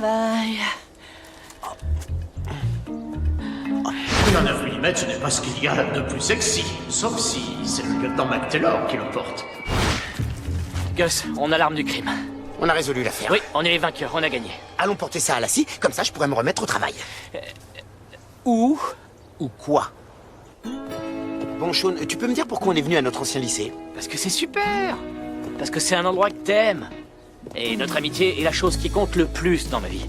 travail. Un avis mètres, ce n'est pas ce qu'il y a de plus sexy. Sauf si c'est le lieutenant McTaylor qui le porte. Gus, on a l'arme du crime. On a résolu l'affaire. Oui, on est les vainqueurs, on a gagné. Allons porter ça à la scie, comme ça je pourrais me remettre au travail. Où? Ou quoi? Bon, Sean, tu peux me dire pourquoi on est venu à notre ancien lycée? Parce que c'est super. Parce que c'est un endroit que t'aimes. Et notre amitié est la chose qui compte le plus dans ma vie.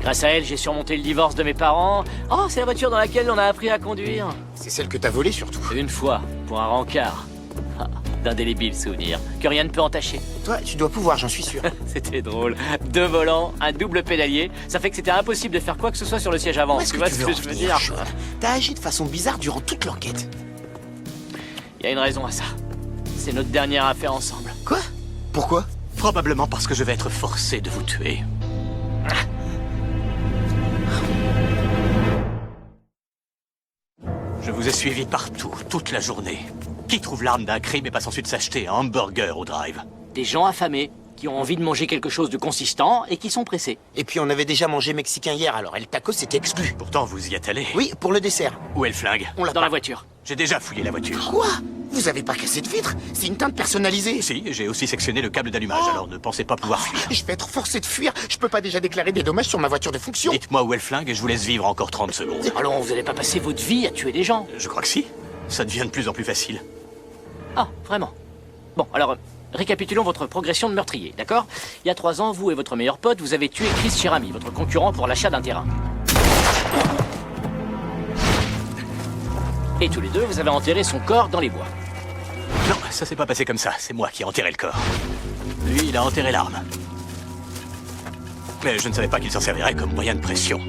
Grâce à elle, j'ai surmonté le divorce de mes parents. Oh, c'est la voiture dans laquelle on a appris à conduire. C'est celle que t'as volée, surtout. Une fois, pour un rencard. Ah, d'indélébiles souvenirs, que rien ne peut entacher. Toi, tu dois pouvoir, j'en suis sûr. C'était drôle. 2 volants, un double pédalier. Ça fait que c'était impossible de faire quoi que ce soit sur le siège avant. Où est-ce Tu que vois tu ce veux que en je veux venir, dire? Sean? T'as agi de façon bizarre durant toute l'enquête. Il y a une raison à ça. C'est notre dernière affaire ensemble. Quoi? Pourquoi? Probablement parce que je vais être forcé de vous tuer. Je vous ai suivi partout, toute la journée. Qui trouve l'arme d'un crime et passe ensuite s'acheter un hamburger au drive? Des gens affamés, qui ont envie de manger quelque chose de consistant et qui sont pressés. Et puis on avait déjà mangé mexicain hier, alors El Taco c'était exclu. Pourtant, vous y êtes allé. Oui, pour le dessert. Où est le flingue? On l'a Dans pas. la voiture. J'ai déjà fouillé la voiture. Quoi? Vous avez pas cassé de vitre? C'est une teinte personnalisée. Si, j'ai aussi sectionné le câble d'allumage, alors ne pensez pas pouvoir fuir. Je vais être forcé de fuir. Je peux pas déjà déclarer des dommages sur ma voiture de fonction. Dites-moi où est le flingue et je vous laisse vivre encore 30 secondes. Alors, vous allez pas passer votre vie à tuer des gens. Je crois que si. Ça devient de plus en plus facile. Ah, vraiment. Bon, alors, récapitulons votre progression de meurtrier, d'accord? Il y a 3 ans, vous et votre meilleur pote, vous avez tué Chris Cherami, votre concurrent pour l'achat d'un terrain. Et tous les deux, vous avez enterré son corps dans les bois. Non, ça s'est pas passé comme ça. C'est moi qui ai enterré le corps. Lui, il a enterré l'arme. Mais je ne savais pas qu'il s'en servirait comme moyen de pression.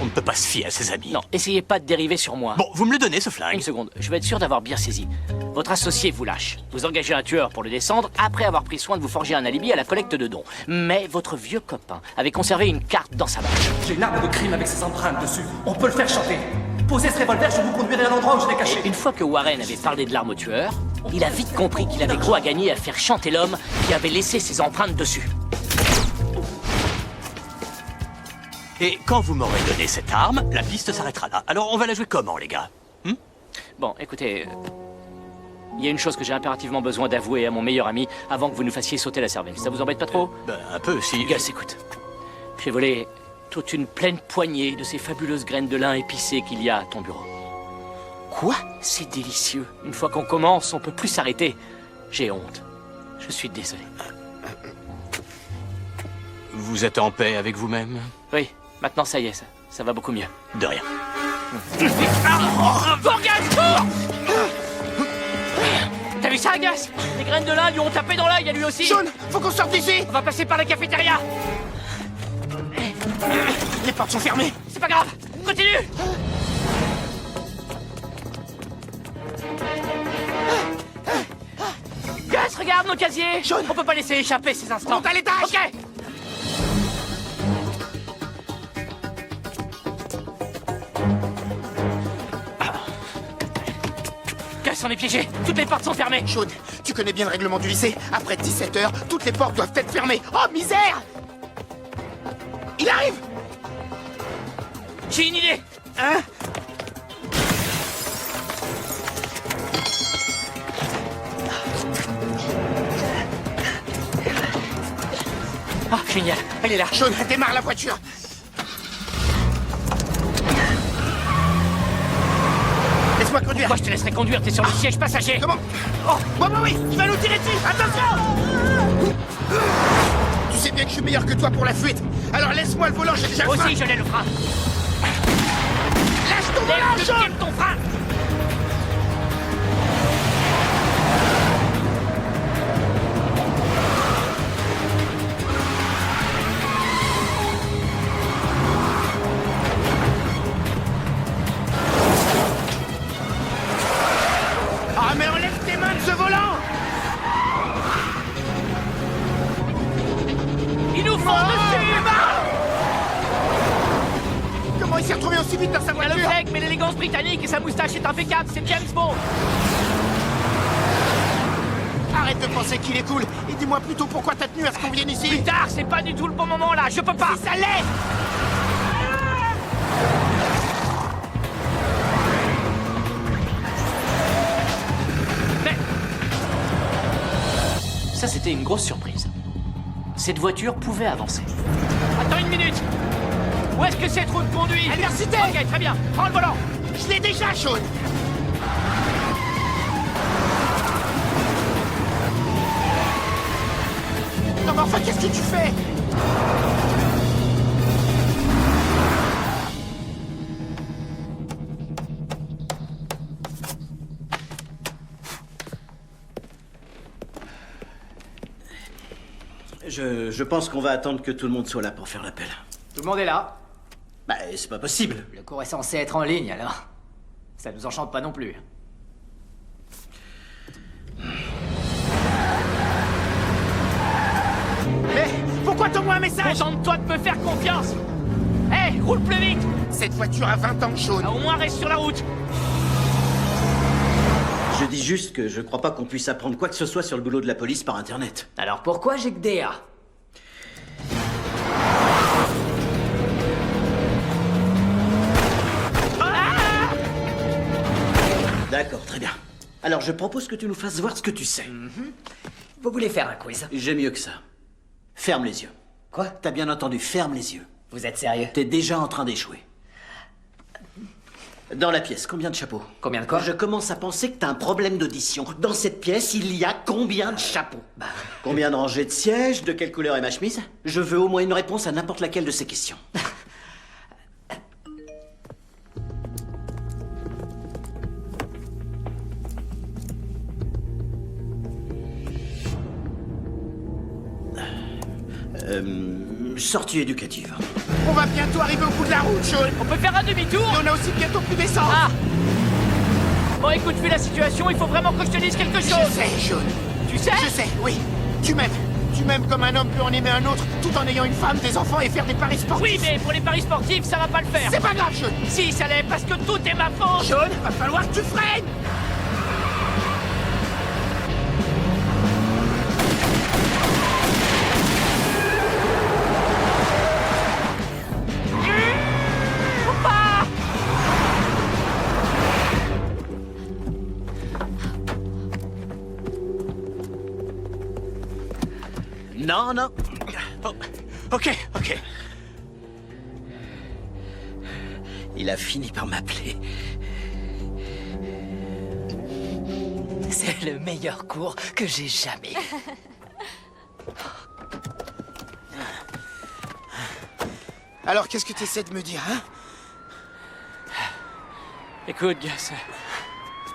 On ne peut pas se fier à ses amis. Non, essayez pas de dériver sur moi. Bon, vous me le donnez, ce Une flingue? seconde, je vais être sûr d'avoir bien saisi. Votre associé vous lâche. Vous engagez un tueur pour le descendre après avoir pris soin de vous forger un alibi à la collecte de dons. Mais votre vieux copain avait conservé une carte dans sa bâche. J'ai une arme de crime avec ses empreintes dessus. On peut le faire chanter. Posez ce revolver, je vous conduirai à l'endroit où je l'ai caché. Et une fois que Warren avait parlé de l'arme au tueur, il a vite compris qu'il avait gros à gagner à faire chanter l'homme qui avait laissé ses empreintes dessus. Et quand vous m'aurez donné cette arme, la piste s'arrêtera là. Alors on va la jouer comment, les gars? Bon, écoutez, il y a une chose que j'ai impérativement besoin d'avouer à mon meilleur ami avant que vous nous fassiez sauter la cervelle. Ça vous embête pas trop? Ben, un peu, si... Gus, écoute. J'ai volé toute une pleine poignée de ces fabuleuses graines de lin épicées qu'il y a à ton bureau. Quoi? C'est délicieux. Une fois qu'on commence, on peut plus s'arrêter. J'ai honte. Je suis désolé. Vous êtes en paix avec vous-même? Oui, maintenant ça y est, ça va beaucoup mieux. De rien. Cours, Gus, cours! T'as vu ça, Gus? Les graines de lin lui ont tapé dans l'œil à lui aussi. Sean, faut qu'on sorte d'ici. On va passer par la cafétéria. Les portes sont fermées. C'est pas grave, continue. Gus, regarde nos casiers. Sean. On peut pas laisser échapper ces instants. Monte à l'étage. Ok. Gus, on est piégé. Toutes les portes sont fermées. Sean, tu connais bien le règlement du lycée. Après 17 heures, toutes les portes doivent être fermées. Oh, misère! Il arrive! J'ai une idée. Hein? Ah, génial. Elle est là. Sean, démarre la voiture. Laisse-moi conduire. Moi, je te laisserai conduire. T'es sur le siège passager. Comment? Oh, oui, il va nous tirer dessus. Attention! Tu sais bien que je suis meilleur que toi pour la fuite. Alors laisse-moi le volant, j'ai déjà le Moi frein. aussi, je l'ai le frein. Lâche ton volant, Lève Sean! ton frein. Ah, mais enlève tes mains de ce volant! Il nous fonce dessus. Comment il s'est retrouvé aussi vite dans sa Il a le voiture? flegme, mais l'élégance britannique et sa moustache est impeccable. C'est James Bond. arrête de penser qu'il est cool et dis-moi plutôt pourquoi t'as tenu à ce qu'on vienne ici. Plus tard, c'est pas du tout le bon moment là, je peux pas. Si ça l'est. Mais... Ça, c'était une grosse surprise. Cette voiture pouvait avancer. Attends une minute. Où est-ce que cette route conduit? À l'université. Ok, très bien. Prends le volant. Je l'ai déjà, Sean. Non mais enfin, qu'est-ce que tu fais? Je pense qu'on va attendre que tout le monde soit là pour faire l'appel. Tout le monde est là. Bah, c'est pas possible. Le cours est censé être en ligne, alors. Ça nous enchante pas non plus. Mais pourquoi t'envoies un message? Contente-toi de me faire confiance. Hé, roule plus vite. Cette voiture a 20 ans, Sean. Au moins, reste sur la route. Je dis juste que je crois pas qu'on puisse apprendre quoi que ce soit sur le boulot de la police par Internet. Alors pourquoi j'ai que DA? D'accord, très bien. Alors je propose que tu nous fasses voir ce que tu sais. Vous voulez faire un quiz? J'ai mieux que ça. Ferme les yeux. Quoi? T'as bien entendu, ferme les yeux. Vous êtes sérieux? T'es déjà en train d'échouer. Dans la pièce, combien de chapeaux? Combien de quoi? Je commence à penser que t'as un problème d'audition. Dans cette pièce, il y a combien de chapeaux? Combien de rangées de sièges? De quelle couleur est ma chemise? Je veux au moins une réponse à n'importe laquelle de ces questions. Sortie éducative. On va bientôt arriver au bout de la route, Sean. On peut faire un demi-tour. Et on a aussi bientôt plus d'essence. Ah. Bon, écoute, vu la situation, il faut vraiment que je te dise quelque chose. Je sais, Sean. Tu sais? Je sais, oui. Tu m'aimes. Tu m'aimes comme un homme peut en aimer un autre, tout en ayant une femme, des enfants et faire des paris sportifs. Oui, mais pour les paris sportifs, ça va pas le faire. C'est pas grave, Sean. Si, ça l'est, parce que tout est ma faute. Sean, va falloir que tu freines. Non, non. Oh, ok. Il a fini par m'appeler. C'est le meilleur cours que j'ai jamais eu. Alors, qu'est-ce que tu essaies de me dire, hein? Écoute, Gus,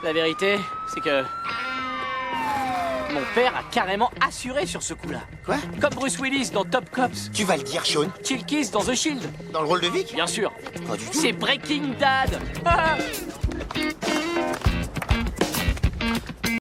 la vérité, c'est que mon père a carrément assuré sur ce coup-là. Quoi? Comme Bruce Willis dans Top Cops, Tu vas le dire, Sean? Chill Kiss dans The Shield, Dans le rôle de Vic? bien sûr. Pas du tout. C'est Breaking Dad. Ah.